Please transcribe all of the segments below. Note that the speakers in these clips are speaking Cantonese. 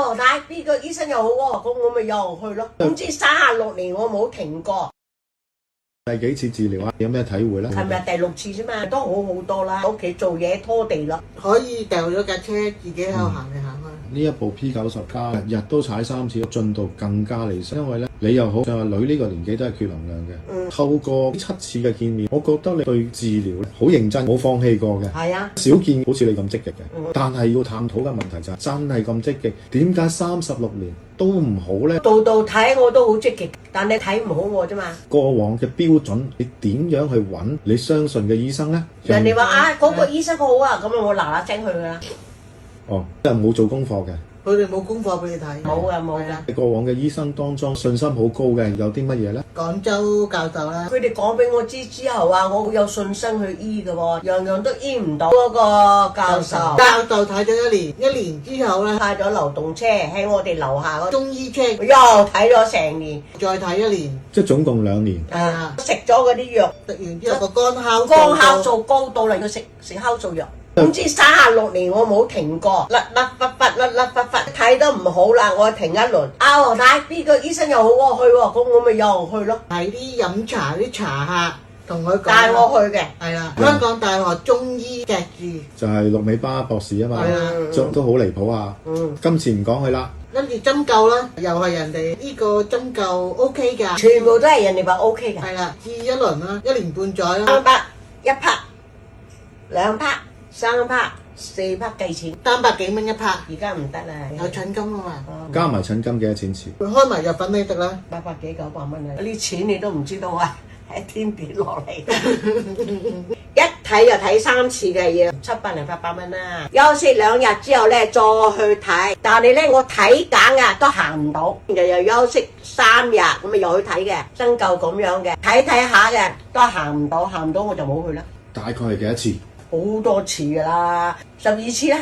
黃太呢個醫生又好喎，咁我咪又去咯。總之36年我冇停過。第幾次治療啊？有咩體會咧？琴日第6次啫嘛，都好好多啦。屋企做嘢拖地啦，可以掉咗架車，自己喺度行嚟行去。呢一部 P90 加日日都踩3次，進度更加理想。因為咧，你又好，就係女呢個年紀都係缺能量嘅。透過7次嘅見面，我覺得你對治療咧好認真，冇放棄過嘅。係啊，少見好似你咁積極嘅。但係要探討嘅問題就係、真係咁積極，點解36年都唔好咧？度度睇我都好積極，但你睇唔好我啫嘛。過往嘅標準，你點樣去揾你相信嘅醫生咧？人哋話啊，嗰個醫生好啊，咁我嗱嗱聲去噶啦。哦，即係冇做功課嘅。佢哋冇功課俾你睇。冇噶冇噶。你過往嘅醫生當中信心好高嘅有啲乜嘢咧？廣州教授啦，佢哋講俾我知之後啊，我好有信心去醫嘅喎，樣樣都醫唔到嗰個教授。教授睇咗一年之後咧，派咗流動車喺我哋樓下嗰中醫車又睇咗成年，再睇1年。即係總共2年。啊，食咗嗰啲藥，食完之後個肝酵素高到嚟要食酵素藥。總之36年我冇停過，甩睇得唔好啦，我停一輪。啊黃太呢個醫生又好喎，去喎，咁我咪又去咯。係啲飲茶啲茶客同佢講帶我去嘅。係啦，香港大學中醫脊柱就係陸美巴博士啊嘛，係都好離譜啊！今次唔講佢啦，跟住針灸啦，又係人哋呢個針灸 OK 㗎，全部都係人哋話 OK 嘅。係啦，試一輪啦，1年半載啦。 3拍1拍2拍3拍4拍計錢300幾蚊一拍，而家唔得啦，有診金啊嘛，加埋診金幾多錢次？佢開埋藥品你得啦。 800幾900蚊啊！嗰啲錢你都唔知道啊，喺天跌落嚟。一睇就睇3次嘅嘢，700零800蚊啦。休息2日之後咧，再去睇。但係咧，我體檢啊都行唔到，又休息3日，咁咪又去睇嘅，針灸咁樣嘅，睇下嘅都行唔到我就冇去啦。大概係幾多次？好多次㗎啦，12次啦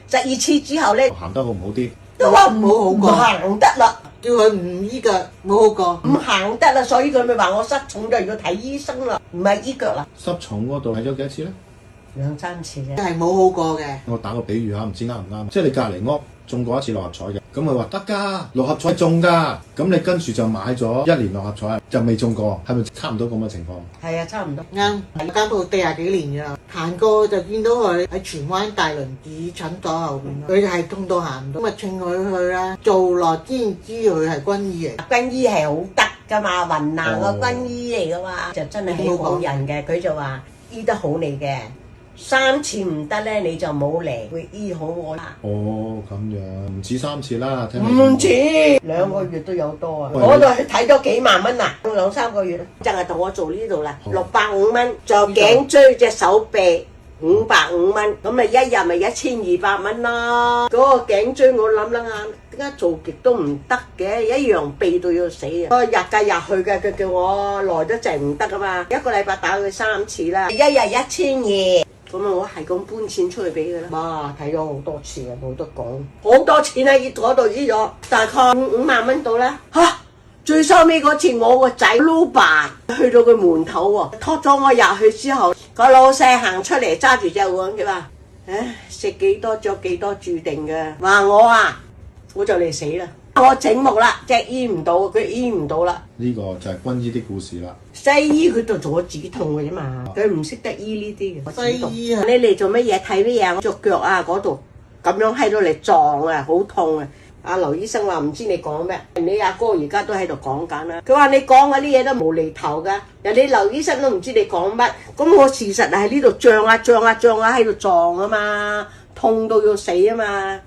，12次之後咧行得好唔好啲？都話唔好過行得啦，叫佢唔醫腳冇好過，唔行得啦，所以佢咪話我失重就要睇醫生啦，唔係醫腳啦。濕重嗰度睇咗幾多次咧2、3次嘅。係冇好過嘅。我打個比喻下，唔知啱唔啱？即係你隔離屋中過一次六合彩嘅，咁佢話得㗎，六合彩中㗎，咁你跟住就買咗1年六合彩，就未中過，係咪差唔多咁嘅情況？係啊，差唔多。啱，間鋪40幾年㗎啦，行過就見到佢喺荃灣大輪子診所後邊，佢係痛到行唔到，咁咪稱佢去啦。做落先知佢係軍醫嚟，軍醫係好得㗎嘛，雲南個軍醫嚟㗎嘛，就真係好好人嘅，佢就話醫得好你嘅。3次唔得咧，你就冇嚟，會醫好我啦。哦，咁樣唔止3次啦，聽唔止2個月都有多啊！我度去睇咗幾萬蚊啊，2、3個月，就係同我做呢度啦，650蚊，就頸椎隻手臂550蚊，咁咪一日咪1200蚊咯。嗰個頸椎我諗下，點解做極都唔得嘅？一樣痹到要死啊！我日計日去嘅，佢叫我來得滯唔得啊嘛，1個禮拜打佢3次啦，一日1200。咁啊，我係咁搬錢出去俾佢啦。哇，睇咗好多次啊，冇得講，好多錢喺嗰度醫咗，大概5萬蚊到啦。嚇！最收尾嗰次，我個仔撈爸去到佢門口喎，拖咗我入去之後，個老細行出嚟揸住隻碗，佢話：唉，食幾多着幾多注定嘅。話我啊，我就嚟死啦！我整木啦，隻醫唔到，佢醫唔到啦。呢個就係軍醫啲故事啦。西醫佢就做止痛嘅啫嘛，佢唔識得醫呢啲嘅。西醫啊，你嚟做乜嘢？睇乜嘢？我隻腳啊嗰度咁樣喺度嚟撞啊，好痛啊！阿劉醫生話唔知你講咩，你阿哥而家都喺度講緊啦。佢話你講嗰啲嘢都無厘頭噶，人哋劉醫生都唔知你講乜。咁我事實係呢度脹啊喺度撞啊嘛，痛到要死啊嘛。